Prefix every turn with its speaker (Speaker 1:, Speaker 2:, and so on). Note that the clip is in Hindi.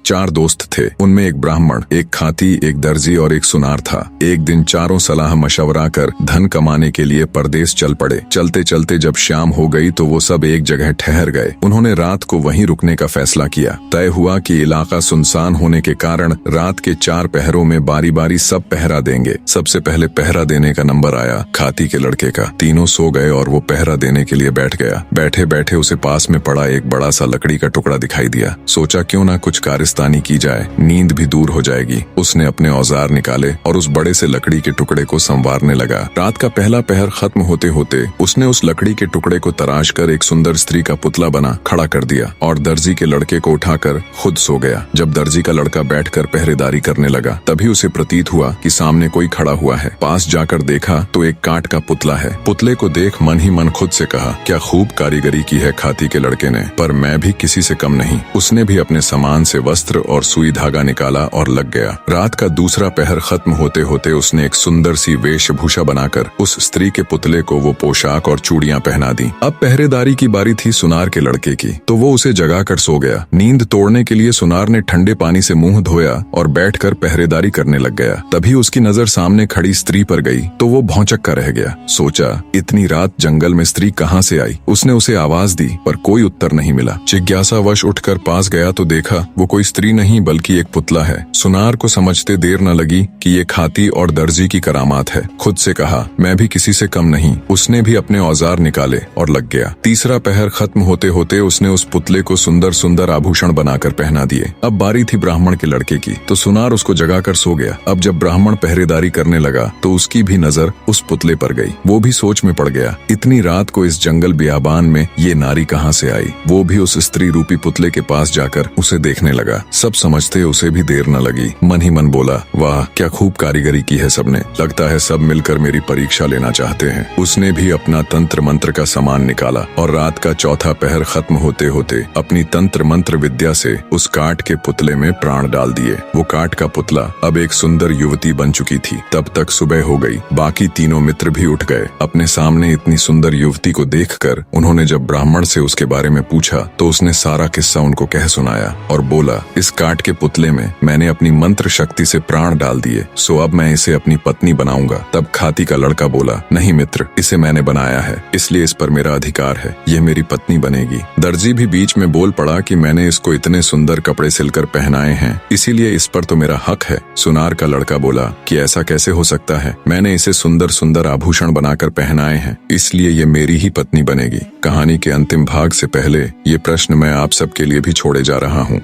Speaker 1: 4 दोस्त थे। उनमें एक ब्राह्मण, एक खाती, एक दर्जी और एक सुनार था। एक दिन चारों सलाह मशवरा कर धन कमाने के लिए परदेश चल पड़े। चलते चलते जब शाम हो गई तो वो सब एक जगह ठहर गए। उन्होंने रात को वहीं रुकने का फैसला किया। तय हुआ कि इलाका सुनसान होने के कारण रात के 4 पहरों में बारी बारी सब पहरा देंगे। सबसे पहले पहरा देने का नंबर आया खाती के लड़के का। तीनों सो गए और वो पहरा देने के लिए बैठ गया। बैठे बैठे उसे पास में पड़ा एक बड़ा सा लकड़ी का टुकड़ा दिखाई दिया। सोचा क्यों ना कुछ कारस्तानी की जाए, नींद भी दूर हो जाएगी। उसने अपने औजार निकाले और उस बड़े से लकड़ी के टुकड़े को संवारने लगा। रात का पहला पहर खत्म होते होते उसने उस लकड़ी के टुकड़े को तराश कर एक सुंदर स्त्री का पुतला बना खड़ा कर दिया और दर्जी के लड़के को उठाकर खुद सो गया। जब दर्जी का लड़का बैठकर पहरेदारी करने लगा तभी उसे प्रतीत हुआ कि सामने कोई खड़ा हुआ है। पास जाकर देखा तो एक काठ का पुतला है। पुतले को देख मन ही मन खुद से कहा, क्या खूब कारीगरी की है खाती के लड़के ने, पर मैं भी किसी से कम नहीं। उसने भी अपने सामान से वस्त्र और सुई धागा निकाला और लग गया। रात का दूसरा पहर खत्म होते होते उसने एक सुंदर सी वेशभूषा बनाकर उस स्त्री के पुतले को वो पोशाक और चूड़ियां पहना दी। अब पहरेदारी की बारी थी सुनार के लड़के की, तो वो उसे जगाकर सो गया। नींद तोड़ने के लिए सुनार ने ठंडे पानी से मुंह धोया और बैठकर पहरेदारी करने लग गया। तभी उसकी नजर सामने खड़ी स्त्री पर गई तो वो भौंचक्का रह गया। सोचा इतनी रात जंगल में स्त्री कहाँ से आई। उसने उसे आवाज दी पर कोई उत्तर नहीं मिला। जिज्ञासावश उठकर पास गया तो देखा वो कोई स्त्री नहीं बल्कि एक पुतला है। सुनार को समझते देर न लगी कि ये खाती और दर्जी की करामात है। खुद से कहा, मैं भी किसी से कम नहीं। उसने भी अपने औजार निकाले और लग गया। तीसरा पहर खत्म होते होते उसने उस पुतले को सुंदर सुंदर आभूषण बनाकर पहना दिए। अब बारी थी ब्राह्मण के लड़के की, तो सुनार उसको जगाकर सो गया। अब जब ब्राह्मण पहरेदारी करने लगा तो उसकी भी नजर उस पुतले पर गई। वो भी सोच में पड़ गया, इतनी रात को इस जंगल बियाबान में ये नारी कहाँ से आई। वो भी उस स्त्री रूपी पुतले के पास जाकर उसे देखने लगा। सब समझते उसे भी देर न लगी। मन ही मन बोला, वाह क्या खूब कारीगरी की है सबने, लगता है सब मिलकर मेरी परीक्षा लेना चाहते हैं। उसने भी अपना तंत्र मंत्र का सामान निकाला और रात का चौथा पहर खत्म होते होते अपनी तंत्र मंत्र विद्या से उस काठ के पुतले में प्राण डाल दिए। वो काठ का पुतला अब एक सुंदर युवती बन चुकी थी। तब तक सुबह हो गई। बाकी तीनों मित्र भी उठ गए। अपने सामने इतनी सुंदर युवती को देखकर उन्होंने जब ब्राह्मण से उसके बारे में पूछा तो उसने सारा किस्सा उनको कह सुनाया और बोला, इस काठ के पुतले में मैंने अपनी मंत्र शक्ति से प्राण डाल दिए, सो अब मैं इसे अपनी पत्नी बनाऊंगा। तब खाती का लड़का बोला, नहीं मित्र, इसे मैंने बनाया है, इसलिए इस पर मेरा अधिकार है, यह मेरी पत्नी बनेगी। दर्जी भी बीच में बोल पड़ा कि मैंने इसको इतने सुंदर कपड़े सिलकर पहनाए हैं, इसीलिए इस पर तो मेरा हक है। सुनार का लड़का बोला कि ऐसा कैसे हो सकता है, मैंने इसे सुंदर सुंदर आभूषण बनाकर पहनाए हैं, इसलिए ये मेरी ही पत्नी बनेगी। कहानी के अंतिम भाग से पहले ये प्रश्न मैं आप सबके लिए भी छोड़े जा रहा हूँ।